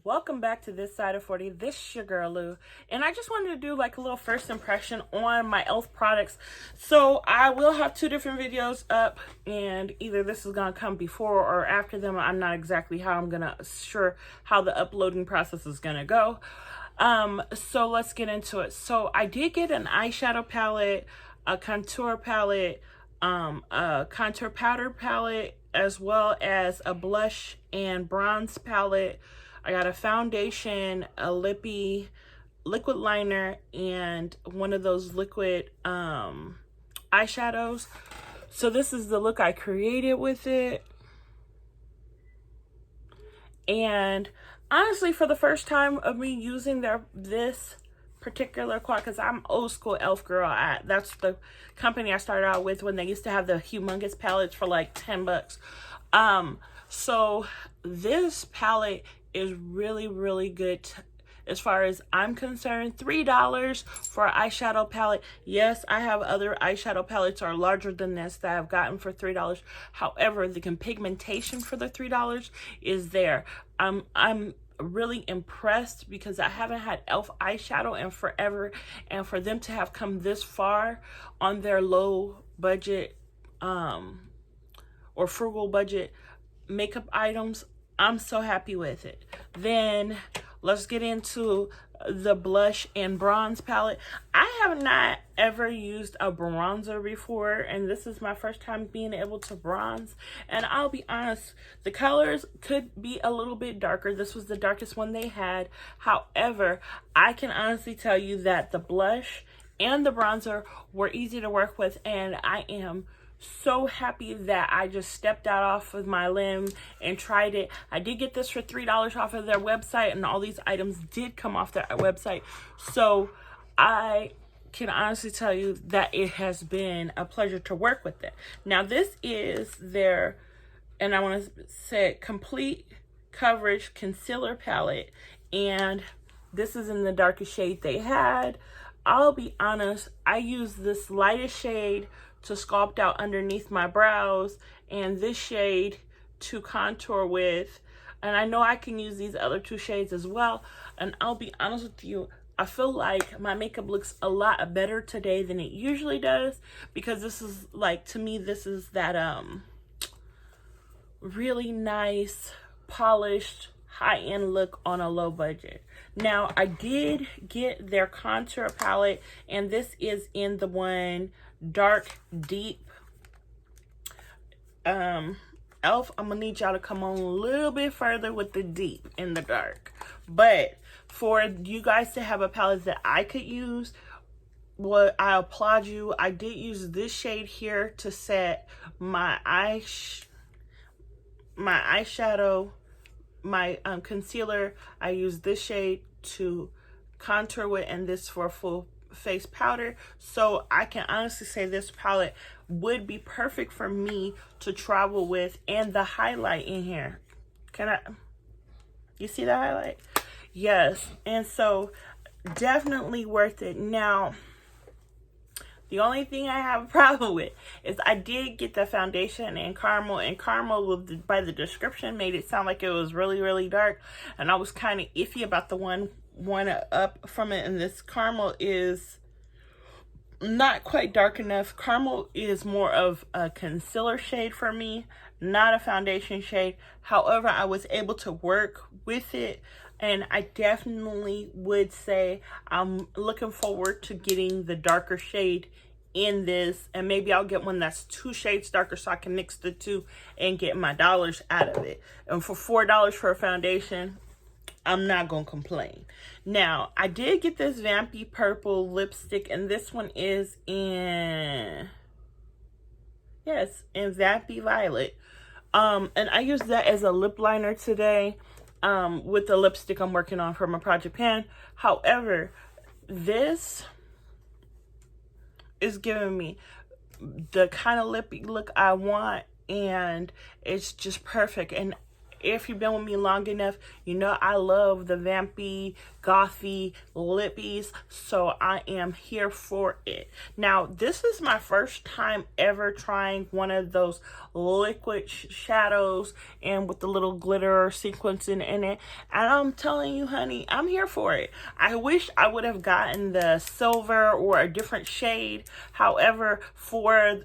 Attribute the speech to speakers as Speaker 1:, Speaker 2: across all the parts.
Speaker 1: Welcome back to This Side of 40. This is your girl Lou, and I just wanted to do like a little first impression on my e.l.f. products. So I will have two different videos up, and either this is gonna come before or after them. I'm not exactly how how the uploading process is gonna go. So let's get into it. So I did get an eyeshadow palette, a contour palette, a contour powder palette, as well as a blush and bronze palette. I got a foundation, a lippy liquid liner, and one of those liquid eyeshadows. So this is the look I created with it. And honestly, for the first time of me using this particular quad, because I'm old school e.l.f. girl. That's the company I started out with when they used to have the humongous palettes for like 10 bucks. So this palette is really good as far as I'm concerned. $3 for an eyeshadow palette. Yes, I have other eyeshadow palettes are larger than this that I've gotten for $3. However, the pigmentation for the $3 is there. I'm really impressed because I haven't had e.l.f. eyeshadow in forever, and for them to have come this far on their low budget or frugal budget makeup items, I'm so happy with it. Then let's get into the blush and bronze palette. I have not ever used a bronzer before, and this is my first time being able to bronze. And I'll be honest, the colors could be a little bit darker. This was the darkest one they had. However, I can honestly tell you that the blush and the bronzer were easy to work with, and I am so happy that I just stepped out off of my limb and tried it. I did get this for $3 off of their website, and all these items did come off their website. So I can honestly tell you that it has been a pleasure to work with it. Now this is their, and I want to say, complete coverage concealer palette, and this is in the darkest shade they had. I'll be honest, I used this lightest shade to sculpt out underneath my brows, and this shade to contour with. And I know I can use these other two shades as well. And I'll be honest with you, I feel like my makeup looks a lot better today than it usually does, because this is like, to me, this is that really nice, polished, high-end look on a low budget. Now I did get their contour palette, and this is in the one dark deep. e.l.f., I'm gonna need y'all to come on a little bit further with the deep in the dark. But for you guys to have a palette that I could use, well, I applaud you. I did use this shade here to set my eyeshadow, my concealer. I used this shade to contour with, and this for a full face powder. So I can honestly say this palette would be perfect for me to travel with. And the highlight in here, you see the highlight? Yes. And so definitely worth it. Now the only thing I have a problem with is I did get the foundation in caramel, and caramel, by the description, made it sound like it was really dark, and I was kind of iffy about the one up from it. And this caramel is not quite dark enough. Caramel is more of a concealer shade for me, not a foundation shade. However, I was able to work with it, and I definitely would say I'm looking forward to getting the darker shade in this, and maybe I'll get one that's 2 shades darker so I can mix the two and get my dollars out of it. And for $4 for a foundation, I'm not gonna complain. Now I did get this Vampy Purple lipstick, and this one is in Vampy Violet. And I used that as a lip liner today with the lipstick I'm working on for my Project Pan. However, this is giving me the kind of lippy look I want, and it's just perfect. And If you've been with me long enough, you know I love the vampy, gothy lippies, so I am here for it. Now, this is my first time ever trying one of those liquid shadows and with the little glitter sequencing in it, and I'm telling you, honey, I'm here for it. I wish I would have gotten the silver or a different shade. However,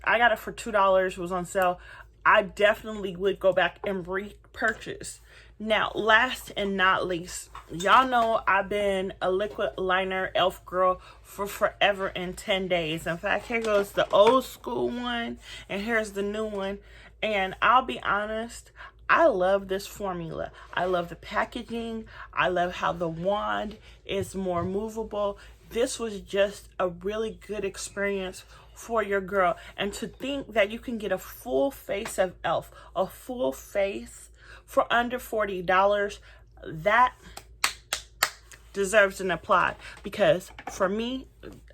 Speaker 1: I got it for $2, it was on sale. I definitely would go back and repurchase. Now, last and not least, y'all know I've been a liquid liner elf girl for forever and 10 days. In fact, here goes the old school one, and here's the new one. And I'll be honest, I love this formula. I love the packaging. I love how the wand is more movable. This was just a really good experience for your girl. And to think that you can get a full face of elf, a full face for under $40, that deserves an applaud. Because for me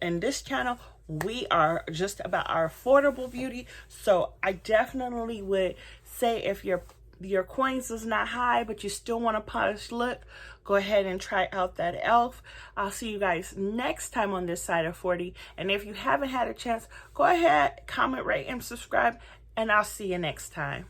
Speaker 1: and this channel, we are just about our affordable beauty. So I definitely would say, if your coins is not high but you still want a polished look, go ahead and try out that elf. I'll see you guys next time on this side of 40. And if you haven't had a chance, go ahead, comment, rate, and subscribe, and I'll see you next time.